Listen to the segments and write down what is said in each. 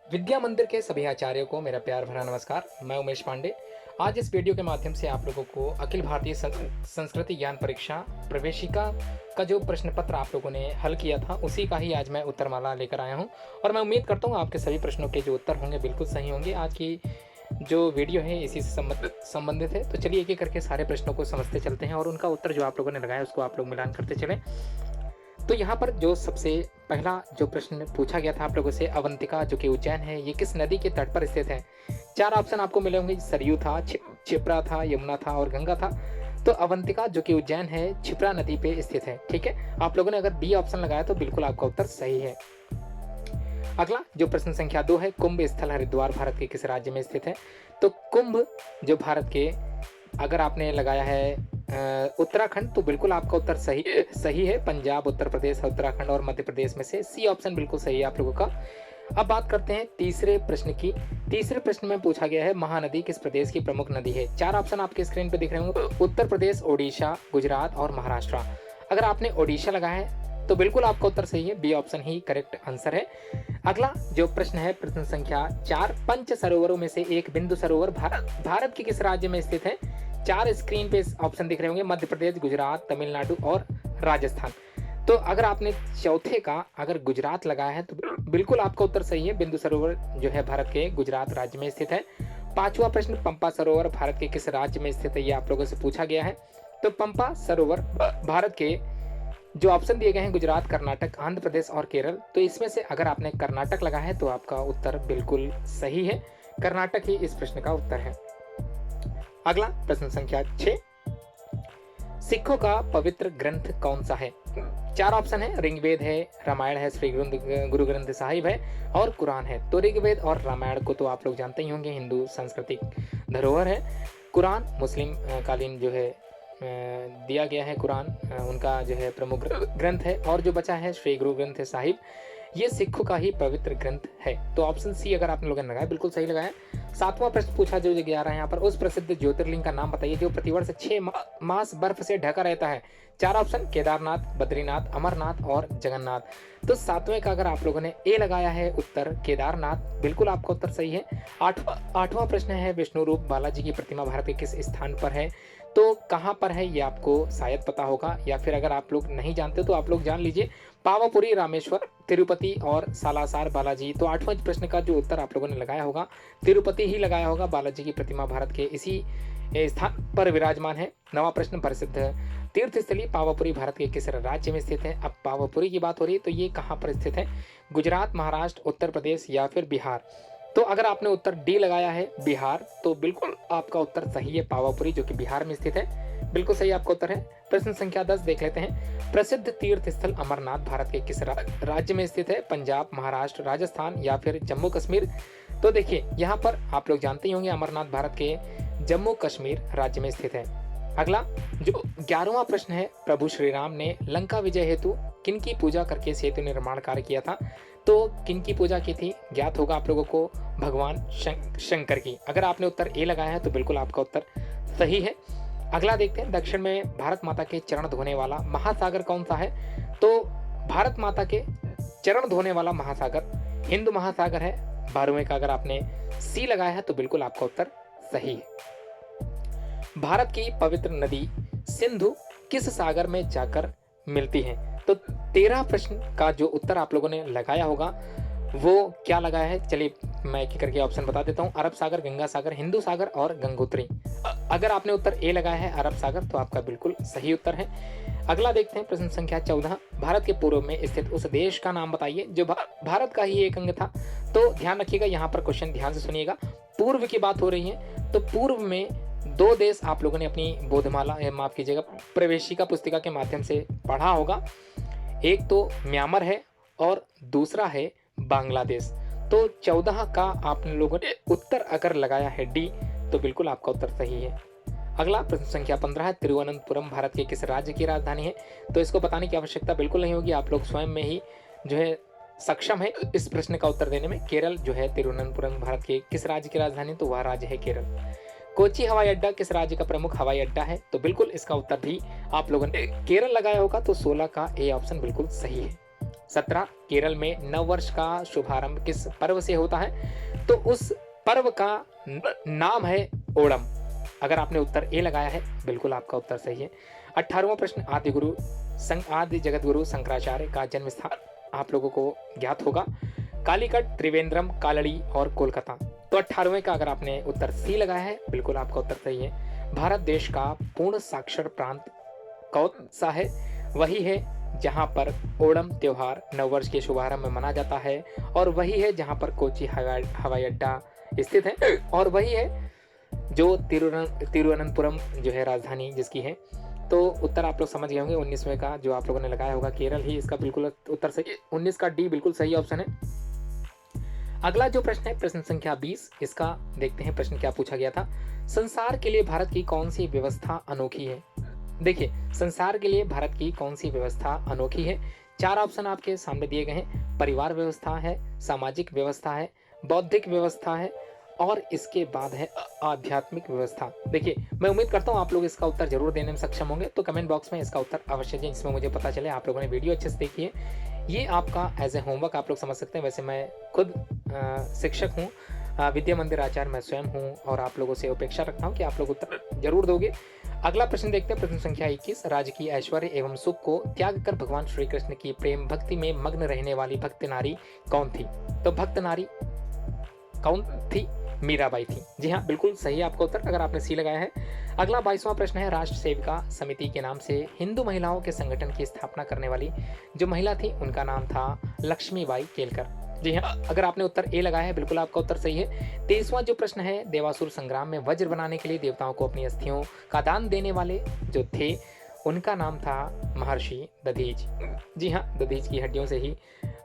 विद्या मंदिर के सभी आचार्यों को मेरा प्यार भरा नमस्कार। मैं उमेश पांडे। आज इस वीडियो के माध्यम से आप लोगों को अखिल भारतीय संस्कृति ज्ञान परीक्षा प्रवेशिका का जो प्रश्न पत्र आप लोगों ने हल किया था, उसी का ही आज मैं उत्तरमाला लेकर आया हूं। और मैं उम्मीद करता हूं आपके सभी प्रश्नों के जो उत्तर होंगे बिल्कुल सही होंगे। आज की जो वीडियो है इसी से संबंधित है। तो चलिए एक एक करके सारे प्रश्नों को समझते चलते हैं और उनका उत्तर जो आप लोगों ने लगाया उसको आप लोग मिलान करते चलें। तो यहाँ पर जो सबसे पहला जो प्रश्न पूछा गया था आप लोगों से, अवंतिका जो कि उज्जैन है, ये किस नदी के तट पर स्थित है? चार ऑप्शन आपको मिले होंगे, सरयू था, क्षिप्रा था, यमुना था और गंगा था। तो अवंतिका जो कि उज्जैन है, क्षिप्रा नदी पे स्थित है। ठीक है, आप लोगों ने अगर बी ऑप्शन लगाया तो बिल्कुल आपका उत्तर सही है। अगला जो प्रश्न संख्या 2 है, कुंभ स्थल हरिद्वार भारत के किस राज्य में स्थित है? तो कुंभ जो भारत के, अगर आपने लगाया है उत्तराखंड, तो बिल्कुल आपका उत्तर सही है। पंजाब, उत्तर प्रदेश, उत्तराखंड और मध्य प्रदेश में से सी ऑप्शन बिल्कुल सही है आप लोगों का। अब बात करते हैं तीसरे प्रश्न की। तीसरे प्रश्न में पूछा गया है, महानदी किस प्रदेश की प्रमुख नदी है? चार ऑप्शन आपके स्क्रीन पे दिख रहे होंगे, उत्तर प्रदेश, ओडिशा, गुजरात और महाराष्ट्र। अगर आपने ओडिशा लगाया है तो बिल्कुल आपका उत्तर सही है, बी ऑप्शन ही करेक्ट आंसर है। अगला जो प्रश्न है, प्रश्न संख्या 4, पंच सरोवरों में से एक बिंदु सरोवर भारत के किस राज्य में स्थित है? चार स्क्रीन पे ऑप्शन दिख रहे होंगे, मध्य प्रदेश, गुजरात, तमिलनाडु और राजस्थान। तो अगर आपने चौथे का अगर गुजरात लगाया है तो बिल्कुल आपका उत्तर सही है। बिंदु सरोवर जो है भारत के गुजरात राज्य में स्थित है। पांचवा प्रश्न, पंपा सरोवर भारत के किस राज्य में स्थित है? ये आप लोगों से पूछा गया है। तो पंपा सरोवर भारत के जो ऑप्शन दिए गए हैं, गुजरात, कर्नाटक, आंध्र प्रदेश और केरल। तो इसमें से अगर आपने कर्नाटक लगाया है तो आपका उत्तर बिल्कुल सही है। कर्नाटक ही इस प्रश्न का उत्तर है। अगला प्रश्न संख्या 6, सिखों का पवित्र ग्रंथ कौन सा है? चार ऑप्शन है, ऋग्वेद है, रामायण है, श्री गुरु ग्रंथ साहिब है और कुरान है। तो ऋग्वेद और रामायण को तो आप लोग जानते ही होंगे, हिंदू सांस्कृतिक धरोहर है। कुरान मुस्लिम कालीन जो है दिया गया है, कुरान उनका जो है प्रमुख ग्रंथ है। और जो बचा है श्री गुरु ग्रंथ साहिब, ये सिखों का ही पवित्र ग्रंथ है। तो ऑप्शन सी अगर आपने लोगों ने लगाया बिल्कुल सही लगाया। सातवां प्रश्न पूछा जो गया रहा है यहाँ पर, उस प्रसिद्ध ज्योतिर्लिंग का नाम बताइए जो प्रतिवर्ष 6 मास बर्फ से ढका रहता है। चार ऑप्शन, केदारनाथ, बद्रीनाथ, अमरनाथ और जगन्नाथ। तो सातवें का अगर आप लोगों ने ए लगाया है उत्तर केदारनाथ, बिल्कुल आपका उत्तर सही है। आठवां प्रश्न है, विष्णु रूप बालाजी की प्रतिमा भारत के किस स्थान पर है? तो कहाँ पर है ये आपको शायद पता होगा, या फिर अगर आप लोग नहीं जानते तो आप लोग जान लीजिए, पावापुरी, रामेश्वर, तिरुपति और सालासर बालाजी। तो आठवां प्रश्न का जो उत्तर आप लोगों ने लगाया होगा, तिरुपति ही लगाया होगा। बालाजी की प्रतिमा भारत के इसी स्थान पर विराजमान है। नवा प्रश्न, प्रसिद्ध तीर्थस्थली पावापुरी भारत के किस राज्य में स्थित है? अब पावापुरी की बात हो रही है तो ये कहाँ पर स्थित है? गुजरात, महाराष्ट्र, उत्तर प्रदेश या फिर बिहार। तो अगर आपने उत्तर डी लगाया है बिहार, तो बिल्कुल आपका उत्तर सही है, पावापुरी जो कि बिहार में स्थित है, बिल्कुल सही आपका उत्तर है। प्रश्न संख्या 10 देख लेते हैं, प्रसिद्ध तीर्थ स्थल अमरनाथ भारत के किस राज्य में स्थित है? पंजाब, महाराष्ट्र, राजस्थान या फिर जम्मू कश्मीर। तो देखिए यहाँ पर आप लोग जानते ही होंगे, अमरनाथ भारत के जम्मू कश्मीर राज्य में स्थित है। अगला जो 11वां प्रश्न है, प्रभु श्री राम ने लंका विजय हेतु किनकी पूजा करके सेतु निर्माण कार्य किया था? तो किनकी पूजा की थी? ज्ञात होगा आप लोगों को, भगवान शंकर की। अगर आपने उत्तर ए लगाया है तो बिल्कुल आपका उत्तर सही है। अगला देखते हैं, दक्षिण में भारत माता के चरण धोने वाला महासागर कौन सा है? तो भारत माता के चरण धोने वाला महासागर हिंद महासागर है। 12वें का अगर आपने सी लगाया है तो बिल्कुल आपका उत्तर सही है। भारत की पवित्र नदी सिंधु किस सागर में जाकर मिलती है? तो 13 प्रश्न का जो उत्तर आप लोगों ने लगाया होगा वो क्या लगाया है, चलिए मैं एक करके ऑप्शन बता देता हूँ। अरब सागर, गंगा सागर, हिंदू सागर और गंगोत्री। अगर आपने उत्तर ए लगाया है अरब सागर तो आपका बिल्कुल सही उत्तर है। अगला देखते हैं, प्रश्न संख्या 14, भारत के पूर्व में स्थित उस देश का नाम बताइए जो भारत का ही एक अंग था। तो ध्यान रखिएगा, यहाँ पर क्वेश्चन ध्यान से सुनिएगा, पूर्व की बात हो रही है। तो पूर्व में 2 देश आप लोगों ने अपनी बोधमाला, माफ कीजिएगा, प्रवेशिका पुस्तिका के माध्यम से पढ़ा होगा। एक तो म्यांमार है और दूसरा है बांग्लादेश। तो 14 का आप लोगों ने उत्तर अगर लगाया है डी तो बिल्कुल आपका उत्तर सही है। अगला प्रश्न संख्या 15 है, तिरुवनंतपुरम भारत के किस राज्य की राजधानी है? तो इसको बताने की आवश्यकता बिल्कुल नहीं होगी, आप लोग स्वयं में ही जो है सक्षम है इस प्रश्न का उत्तर देने में। केरल जो है तिरुवनंतपुरम भारत के किस राज्य की राजधानी? तो वह राज्य है केरल। कोची हवाई अड्डा किस राज्य का प्रमुख हवाई अड्डा है? तो बिल्कुल इसका उत्तर भी आप लोगों ने केरल लगाया होगा। तो 16 का ए ऑप्शन बिल्कुल सही है। 17 केरल में नव वर्ष का शुभारंभ किस पर्व से होता है? तो उस पर्व का नाम है ओणम। अगर आपने उत्तर ए लगाया है, बिल्कुल आपका उत्तर सही है। 18वां प्रश्न, आदि जगत गुरु शंकराचार्य का जन्म स्थान आप लोगों को ज्ञात होगा। कालीकट, त्रिवेंद्रम, कालड़ी और कोलकाता। तो 18वें का अगर आपने उत्तर सी लगाया है, बिल्कुल आपका उत्तर सही है। भारत देश का पूर्ण साक्षर प्रांत कौन सा है? वही है जहां पर ओणम त्योहार नववर्ष के शुभारंभ में मना जाता है, और वही है जहां पर कोची हवाई अड्डा स्थित है, और वही है जो तिरुवनंतपुरम जो है राजधानी जिसकी है। तो उत्तर आप लोग समझ गए होंगे। 19वें का जो आप लोगों ने लगाया होगा केरल ही इसका बिल्कुल उत्तर सही है। 19 का डी बिल्कुल सही ऑप्शन है। अगला जो प्रश्न है प्रश्न संख्या 20, इसका देखते हैं प्रश्न क्या पूछा गया था। संसार के लिए भारत की कौन सी व्यवस्था अनोखी है? देखिए, संसार के लिए भारत की कौन सी व्यवस्था अनोखी है? 4 ऑप्शन आपके सामने दिए गए हैं। परिवार व्यवस्था है, सामाजिक व्यवस्था है, बौद्धिक व्यवस्था है, और इसके बाद है आध्यात्मिक व्यवस्था। देखिए, मैं उम्मीद करता हूँ आप लोग इसका उत्तर जरूर देने में सक्षम होंगे। तो कमेंट बॉक्स में इसका उत्तर अवश्य दें, जिसमें मुझे पता चले आप लोगों ने वीडियो अच्छे से देखी है। ये आपका एज ए होमवर्क आप लोग समझ सकते हैं। वैसे मैं खुद शिक्षक हूँ, विद्या मंदिर आचार्य मैं स्वयं हूँ, और आप लोगों से अपेक्षा रखता हूँ कि आप लोग उत्तर जरूर दोगे। अगला प्रश्न देखते हैं, प्रश्न संख्या 21। राज्य की ऐश्वर्य एवं सुख को त्याग कर भगवान श्री कृष्ण की प्रेम भक्ति में मग्न रहने वाली भक्त नारी कौन थी? तो भक्त नारी कौन थी? मीराबाई थी। जी हाँ, बिल्कुल सही आपका उत्तर, अगर आपने सी लगाया है। अगला 22वां प्रश्न है, राष्ट्र सेविका समिति के नाम से हिंदू महिलाओं के संगठन की स्थापना करने वाली जो महिला थी उनका नाम था लक्ष्मीबाई केलकर। जी हाँ, अगर आपने उत्तर ए लगाया है, बिल्कुल आपका उत्तर सही है। 23वां जो प्रश्न है, देवासुर संग्राम में वज्र बनाने के लिए देवताओं को अपनी अस्थियों का दान देने वाले जो थे उनका नाम था महर्षि दधीच। जी हाँ, दधीच की हड्डियों से ही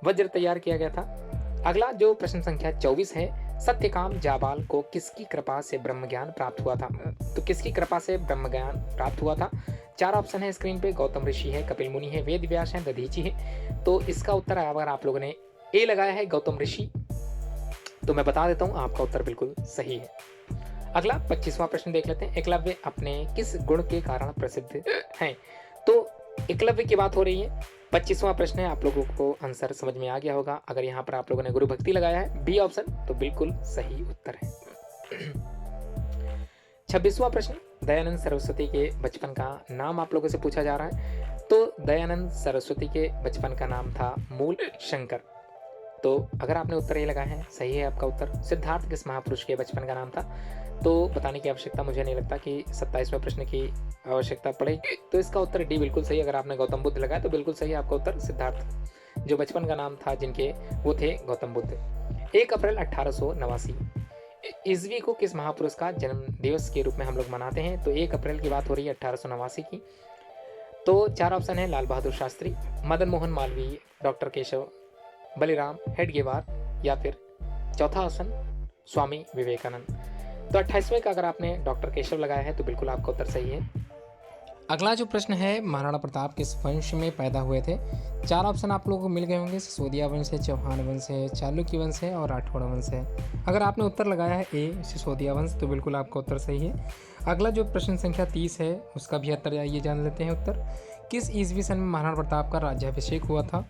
वज्र तैयार किया गया था। अगला जो प्रश्न संख्या 24 है, सत्यकाम जाबाल को किसकी कृपा से ब्रह्म ज्ञान प्राप्त हुआ था? तो किसकी कृपा से ब्रह्म ज्ञान प्राप्त हुआ था? 4 ऑप्शन है स्क्रीन पे। गौतम ऋषि है, कपिल मुनि है, वेद व्यास है, दधीची है। तो इसका उत्तर अगर आप लोगों ने ए लगाया है गौतम ऋषि, तो मैं बता देता हूं आपका उत्तर बिल्कुल सही है। अगला 25वां प्रश्न देख लेते हैं। एकलव्य अपने किस गुण के कारण प्रसिद्ध हैं? तो एकलव्य की बात हो रही है। 25वां प्रश्न है, आप लोगों को आंसर समझ में आ गया होगा। अगर यहाँ पर आप लोगों ने गुरु भक्ति लगाया है, बी ऑप्शन, तो बिल्कुल सही उत्तर है। 26वां प्रश्न, दयानंद सरस्वती के बचपन का नाम आप लोगों से पूछा जा रहा है। तो दयानंद सरस्वती के बचपन का नाम था मूल शंकर। तो अगर आपने उत्तर ये लगाया है, सही है आपका उत्तर। सिद्धार्थ किस महापुरुष के बचपन का नाम था? तो बताने की आवश्यकता मुझे नहीं लगता कि 27वें प्रश्न की आवश्यकता पड़ेगी। तो इसका उत्तर डी बिल्कुल सही। अगर आपने गौतम बुद्ध लगाया तो बिल्कुल सही आपका उत्तर। सिद्धार्थ जो बचपन का नाम था जिनके, वो थे गौतम बुद्ध। 1 अप्रैल 1889 ईस्वी को किस महापुरुष का जन्म दिवस के रूप में हम लोग मनाते हैं? तो 1 अप्रैल की बात हो रही है 1889 की। तो 4 ऑप्शन है, लाल बहादुर शास्त्री, मदन मोहन मालवीय, डॉक्टर केशव, बलिराम हेडगेवार, या फिर चौथा ऑप्शन स्वामी विवेकानंद। तो 28वें का अगर आपने डॉक्टर केशव लगाया है तो बिल्कुल आपका उत्तर सही है। अगला जो प्रश्न है, महाराणा प्रताप किस वंश में पैदा हुए थे? 4 ऑप्शन आप लोगों को मिल गए होंगे। सिसोदिया वंश है, चौहान वंश है, चालुक्य वंश है, और राठौड़ वंश है। अगर आपने उत्तर लगाया है ए सिसोदिया वंश, तो बिल्कुल आपका उत्तर सही है। अगला जो प्रश्न संख्या 30 है, उसका भी उत्तर आइए जान लेते हैं। उत्तर, किस ईस्वी सन में महाराणा प्रताप का राज्याभिषेक हुआ था?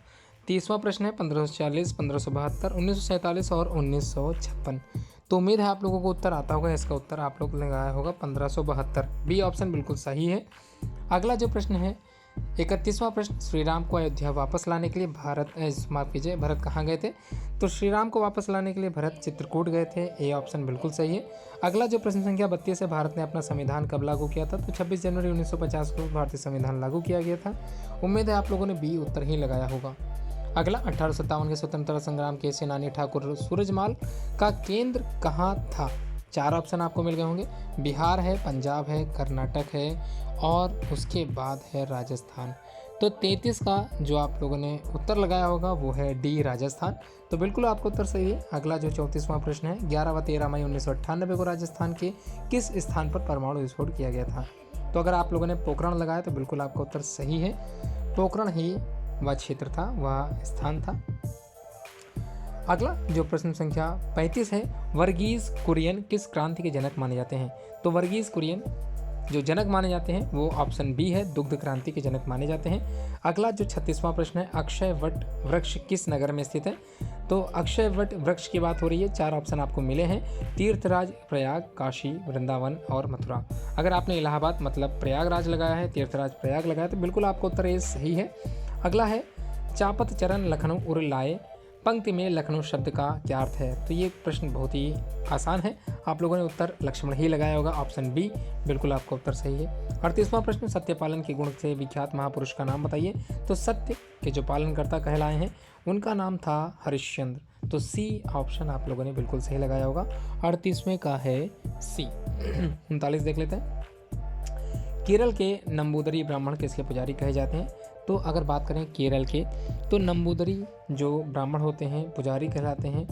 30वां प्रश्न है, 1540, 1572, 1947 और 1956। तो उम्मीद है आप लोगों को उत्तर आता होगा। इसका उत्तर आप लोग लगाया होगा 1572। बी ऑप्शन बिल्कुल सही है। अगला जो प्रश्न है, 31वां प्रश्न, श्री राम को अयोध्या वापस लाने के लिए भरत कहाँ गए थे? तो श्री राम को वापस लाने के लिए भरत चित्रकूट गए थे। ए ऑप्शन बिल्कुल सही है। अगला जो प्रश्न संख्या 32 है, भारत ने अपना संविधान कब लागू किया था? तो 26 जनवरी 1950 को भारतीय संविधान लागू किया गया था। उम्मीद है आप लोगों ने बी उत्तर ही लगाया होगा। अगला 1857 के स्वतंत्रता संग्राम के सेनानी ठाकुर सूरजमाल का केंद्र कहाँ था? 4 ऑप्शन आपको मिल गए होंगे। बिहार है, पंजाब है, कर्नाटक है, और उसके बाद है राजस्थान। तो 33 का जो आप लोगों ने उत्तर लगाया होगा वो है डी राजस्थान। तो बिल्कुल आपका उत्तर सही है। अगला जो 34वां प्रश्न है, 11 व 13 मई 1998 को राजस्थान के किस स्थान पर परमाणु विस्फोट किया गया था? तो अगर आप लोगों ने पोखरण लगाया तो बिल्कुल आपका उत्तर सही है। पोखरण ही वह क्षेत्र था, वह स्थान था। अगला जो प्रश्न संख्या 35 है, वर्गीज कुरियन किस क्रांति के जनक माने जाते हैं? तो वर्गीज कुरियन जो जनक माने जाते हैं वो ऑप्शन बी है, दुग्ध क्रांति के जनक माने जाते हैं। अगला जो 36वां प्रश्न है, अक्षय वट वृक्ष किस नगर में स्थित है? तो अक्षय वट वृक्ष की बात हो रही है। 4 ऑप्शन आपको मिले हैं, तीर्थराज, प्रयाग, काशी, वृंदावन और मथुरा। अगर आपने इलाहाबाद मतलब प्रयागराज लगाया है, तीर्थराज प्रयाग लगाया, तो बिल्कुल आपका उत्तर ए सही है। अगला है चापत चरण लखनऊ उर लाए, पंक्ति में लखनऊ शब्द का क्या अर्थ है? तो ये प्रश्न बहुत ही आसान है, आप लोगों ने उत्तर लक्ष्मण ही लगाया होगा, ऑप्शन बी बिल्कुल आपका उत्तर सही है। 38वां प्रश्न, सत्यपालन के गुण से विख्यात महापुरुष का नाम बताइए। तो सत्य के जो पालनकर्ता कहलाए हैं उनका नाम था हरिश्चंद्र, तो सी ऑप्शन आप लोगों ने बिल्कुल सही लगाया होगा। 38वें का है सी। 39 देख लेते हैं। केरल के नंबूदरी ब्राह्मण किसके पुजारी कहे जाते हैं? तो अगर बात करें केरल के, तो नंबूदरी जो ब्राह्मण होते हैं पुजारी कहलाते हैं,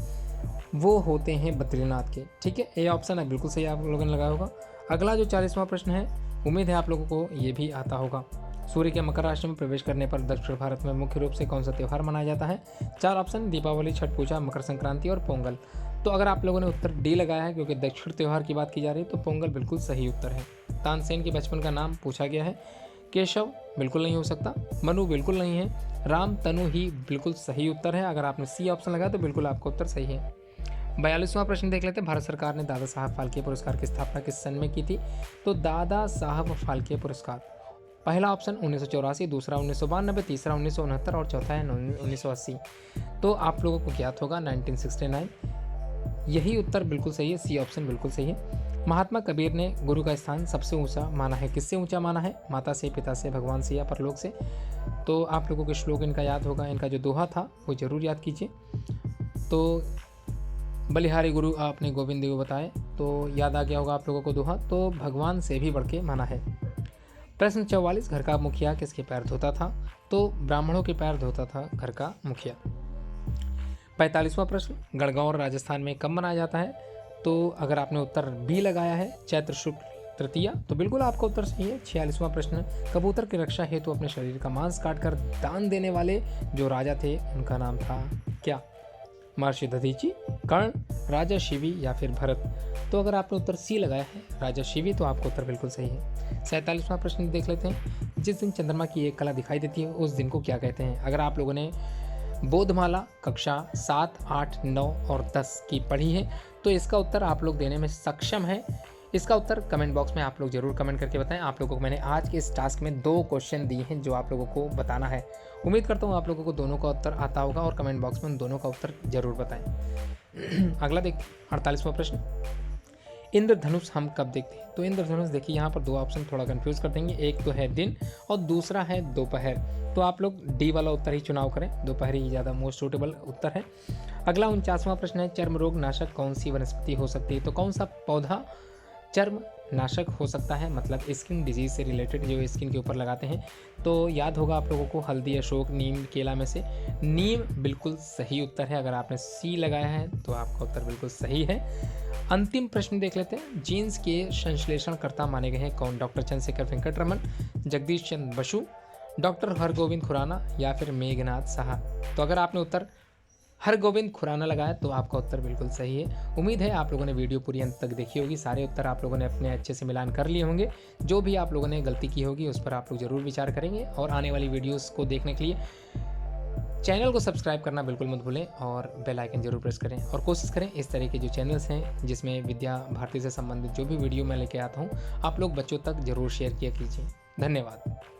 वो होते हैं बद्रीनाथ के। ठीक है, ए ऑप्शन है बिल्कुल सही आप लोगों ने लगाया होगा। अगला जो 40वां प्रश्न है, उम्मीद है आप लोगों को ये भी आता होगा। सूर्य के मकर राशि में प्रवेश करने पर दक्षिण भारत में मुख्य रूप से कौन सा त्यौहार मनाया जाता है? 4 ऑप्शन, दीपावली, छठ पूजा, मकर संक्रांति और पोंगल। तो अगर आप लोगों ने उत्तर डी लगाया है क्योंकि दक्षिण त्यौहार की बात की जा रही है, तो पोंगल बिल्कुल सही उत्तर है। तानसेन के बचपन का नाम पूछा गया है। केशव बिल्कुल नहीं हो सकता, मनु बिल्कुल नहीं है, राम तनु ही बिल्कुल सही उत्तर है। अगर आपने सी ऑप्शन लगाया तो बिल्कुल आपका उत्तर सही है। 42वां प्रश्न देख लेते हैं। भारत सरकार ने दादा साहब फाल्के पुरस्कार की स्थापना किस सन में की थी? तो दादा साहब फाल्के पुरस्कार, पहला ऑप्शन 1984, दूसरा 1992, तीसरा 1969 और चौथा है 1980। तो आप लोगों को ज्ञात होगा 1969, यही उत्तर बिल्कुल सही है, सी ऑप्शन बिल्कुल सही है। महात्मा कबीर ने गुरु का स्थान सबसे ऊंचा माना है, किससे ऊंचा माना है? माता से, पिता से, भगवान से या परलोक से? तो आप लोगों के श्लोक इनका याद होगा, इनका जो दोहा था वो जरूर याद कीजिए। तो बलिहारी गुरु आपने गोविंद देव बताए, तो याद आ गया होगा आप लोगों को दोहा, तो भगवान से भी बढ़ के माना है। प्रश्न 44, घर का मुखिया किसके पैर धोता था? तो ब्राह्मणों के पैर धोता था घर का मुखिया। 45वां प्रश्न, गणगौर राजस्थान में कब मनाया जाता है? तो अगर आपने उत्तर बी लगाया है, चैत्र शुक्ल तृतीया, तो बिल्कुल आपका उत्तर सही है। 46वां प्रश्न, कबूतर की रक्षा हेतु अपने शरीर का मांस काटकर दान देने वाले जो राजा थे उनका नाम था क्या? महर्षि दधीची, कर्ण, राजा शिवी या फिर भरत? तो अगर आपने उत्तर सी लगाया है राजा शिवी, तो आपका उत्तर बिल्कुल सही है। 47वां प्रश्न देख लेते हैं। जिस दिन चंद्रमा की एक कला दिखाई देती है उस दिन को क्या कहते हैं? अगर आप लोगों ने बोधमाला कक्षा 7, 8, 9 और 10 की पढ़ी है तो इसका उत्तर आप लोग देने में सक्षम हैं। इसका उत्तर कमेंट बॉक्स में आप लोग जरूर कमेंट करके बताएं। आप लोगों को मैंने आज के इस टास्क में 2 क्वेश्चन दिए हैं जो आप लोगों को बताना है। उम्मीद करता हूँ आप लोगों को दोनों का उत्तर आता होगा और कमेंट बॉक्स में उन दोनों का उत्तर जरूर बताएं। अगला देख 48वां प्रश्न, इंद्रधनुष हम कब देखते हैं? तो इंद्रधनुष देखिए, यहाँ पर 2 ऑप्शन थोड़ा कंफ्यूज कर देंगे, एक तो है दिन और दूसरा है दोपहर। तो आप लोग डी वाला उत्तर ही चुनाव करें, दोपहर ही ज़्यादा मोस्ट सूटेबल उत्तर है। अगला 49वां प्रश्न है, चर्म रोग नाशक कौन सी वनस्पति हो सकती है? तो कौन सा पौधा चर्म नाशक हो सकता है, मतलब स्किन डिजीज से रिलेटेड जो स्किन के ऊपर लगाते हैं? तो याद होगा आप लोगों को हल्दी, अशोक, नीम, केला में से नीम बिल्कुल सही उत्तर है। अगर आपने सी लगाया है तो आपका उत्तर बिल्कुल सही है। अंतिम प्रश्न देख लेते हैं। जीन्स के संश्लेषणकर्ता माने गए हैं कौन? डॉक्टर चंद्रशेखर वेंकटरमन, जगदीश चंद्र बसु, डॉक्टर हरगोविंद खुराना या फिर मेघनाथ साहा? तो अगर आपने उत्तर हरगोविंद खुराना लगाया तो आपका उत्तर बिल्कुल सही है। उम्मीद है आप लोगों ने वीडियो पूरी अंत तक देखी होगी, सारे उत्तर आप लोगों ने अपने अच्छे से मिलान कर लिए होंगे। जो भी आप लोगों ने गलती की होगी उस पर आप लोग जरूर विचार करेंगे और आने वाली वीडियोस को देखने के लिए चैनल को सब्सक्राइब करना बिल्कुल मत भूलें और बेल आइकन जरूर प्रेस करें और कोशिश करें इस तरह के जो चैनल्स हैं जिसमें विद्या भारती से संबंधित जो भी वीडियो मैं लेके आता हूँ आप लोग बच्चों तक जरूर शेयर किया कीजिए। धन्यवाद।